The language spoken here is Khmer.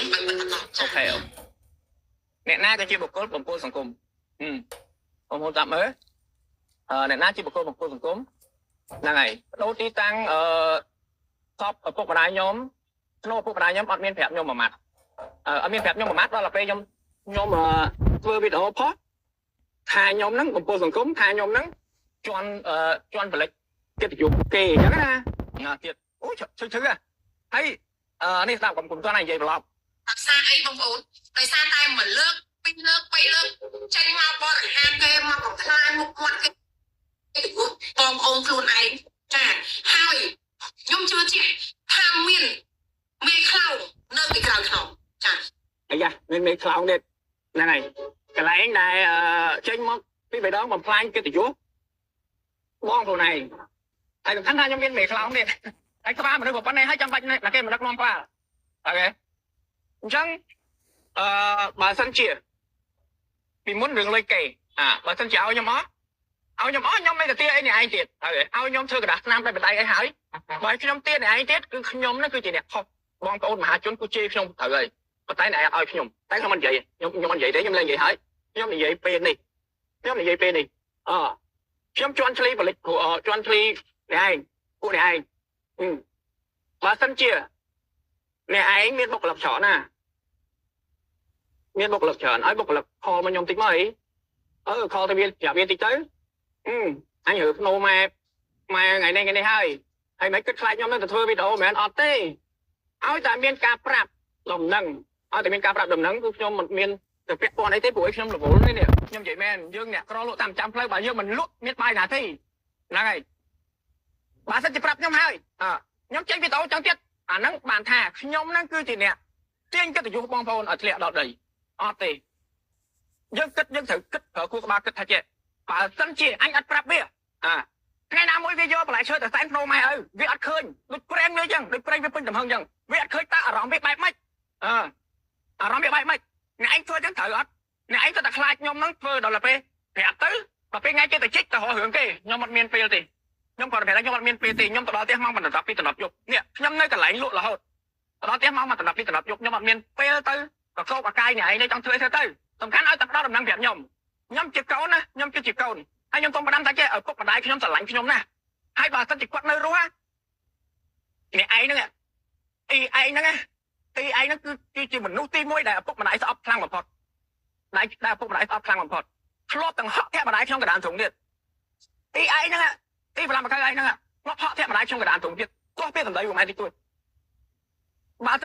ង្គមឲ្យបន្តអូខេអ្នកណាក៏ជាបុគ្គលបំពុលសង្គមបងប្អូនតាមមើលអ្នកណាជាបុគ្គលបំពុលសង្គមហ្នឹងហើយដូរទីតាំងសពឪពុកម្ដាយខ្ញុំក្នុងឪពុកម្ដាយខ្ញុំអត់មានប្រាប់ខ្ញុំមួយម៉ាត់អត់មានប្រាប់ខ្ញុំមួយម៉ាត់ដល់ពេលខ្ញុំធ្វើវីដេអូផុសថាខ្ញុំហ្នឹងបំពុលសង្គមថាខ្ញុំហ្នឹងជន់បលិចកិត្តិយសគេអញ្ចឹងណាទៀតអូឈឺហើយនេះស្ដាប់ខ្ញុំទាន់និយាយប្រឡប់អត់សារអីបងប្អូនដោយសារតែមួយលើកពីរលើក3លើកចេញមកបរិហាគេមកបំផ្លាញមុខមាត់គេបងប្អូនខ្លួនឯងចាហើយខ្ញុំជឿជាក់ថាមានមេខ្លោងនៅពីក្រោយខ្នងចាអាយ៉ាមានមេខ្លោងទៀតហ្នឹងហើយកន្លែងដែលចេញមកពីបេដងបំផ្លាញកិត្តិយសបងខ្លួនឯងហើយសំខាន់ថាខ្ញុំមានមេខ្លោងទៀតហើយក្បាលមនុស្សប៉ុណ្ណេះហើយចាំបាច់ណាគេមិនដឹកនាំក្បាលអូខេអញ្ចឹងបើសិនជាពីមុនរឿងលុយគេបើសិនជាឲ្យខ្ញុំខ្ញុំមិនទៅទាអីនេះឯងទៀតហើយឲ្យខ្ញុំធ្វើกระดาษស្នាមតែបដៃអីហើយបើខ្ញុំទានេះឯងទៀតគឺខ្ញុំនឹងគឺជាអ្នកខុសបងប្អូនមហាជនគូជេរខ្ញុំត្រូវហើយប៉ុន្តែអ្នកឯងឲ្យខ្ញុំតែខ្ញុំមិននិយាយខ្ញុំមិននិយាយទេខ្ញុំលែងនិយាយហើយខ្ញុំនិយាយពេលនេះខ្ញុំជន់ឆ្លីបលិចជន់ឆ្លីនេះឯងពួកនេះឯងបើសិនជាអ្នកឯងមានបុគ្គលិកច្រើនណាមានបុគ្គលិកច្រើនឲ្យបុគ្គលិកខលមកខ្ញុំតិចមកអីខលទៅវាប្រាប់វាតិចទៅអញរើភ្នោម៉ែថ្ងៃនេះហើយមិនគិតខ្លាចខ្ញុំនឹងទៅធ្វើវីដេអូមិនមែនអត់ទេឲ្យតែមានការប្រាប់ដំណឹងឲ្យតែមានការប្រាប់ដំណឹងគឺខ្ញុំមិនមានទៅពាក់ព័ន្ធអីទេព្រោះខ្ញុំរវល់នេះខ្ញុំនិយាយមែនយើងអ្នកក្រលក់តាមចាំផ្លូវបើយើងមិនលក់មានបាយណាទេហ្នឹងហើយបើសិនជាប្រាប់ខ្ញុំហើយខ្ញុំចេញវីដេអូចឹងទៀតអាហ្នឹងបានថាខ្ញុំហ្នឹងគឺជាអ្នកទាញកិត្តិយសបងប្អូនឲ្យធ្លាក់ដល់ដីអត់ទេយើងត្រូវគិតប្រើគូក្បាលគិតថាចេះបើសិនជាអញអត់ប្រាប់វាថ្ងៃណាមួយវាយកបន្លែឈើទៅសែនភ្នោម៉ែឪវាអត់ឃើញដូចប្រេងវាចឹងដូចប្រេងវាពេញទំហឹងចឹងវាអត់ឃើញតើអារម្មណ៍វាបែបម៉េចអារម្មណ៍វាបែបម៉េចអ្នកឯងធ្វើចឹងត្រូវអត់អ្នកឯងទៅតែខ្លាចខ្ញុំហ្នឹងធ្វើដល់ពេលប្រាប់ទៅដល់ពេលថ្ងៃគេទៅជីកទៅរករឿងគេខ្ញុំអត់មានពេលទេខ្ញុំគាត់ប្រាប់ថាខ្ញុំអត់មានពេលទេខ្ញុំទៅដល់ផ្ទះម៉ោង12ពីតំណប់យប់នេះខ្ញុំនៅកន្លែងលក់រហូតទៅដល់ផ្ទះម៉ោង12ពីតំណប់យប់ខ្ញុំអត់មានពេលទៅក៏សោកអាកាយអ្នកឯងនេះចង់ធ្វើទៅសំខាន់ឲ្យតែផ្ដល់ដំណឹងប្រាប់ខ្ញុំជាកូនណាខ្ញុំគឺជាកូនហើយខ្ញុំសូមផ្ដាំថាចេះឪពុកម្ដាយខ្ញុំស្រឡាញ់ខ្ញុំណាហើយបើសិនជាគាត់នៅរស់អ្នកឯងហ្នឹងទីឯងហ្នឹងគឺជាមនុស្សទី1ដែលឪពុកម្ដាយស្អប់ខ្លាំងបំផុតដែលឪពុកម្ដាយស្អប់ខ្លាំងបំផុតធ្លាប់ទាំងហក់ធាក់ម្ដាយខ្ញុំកណ្ដាលទ្រូងទៀតទីឯងហ្នឹងទីប្រឡាំបកឯងហ្នឹងធ្លាប់ហក់ធាក់ម្ដាយខ្ញុំកណ្ដាលទ្រូងទៀតទោះពីសម្ដីរបស់ម៉ែតិចតួច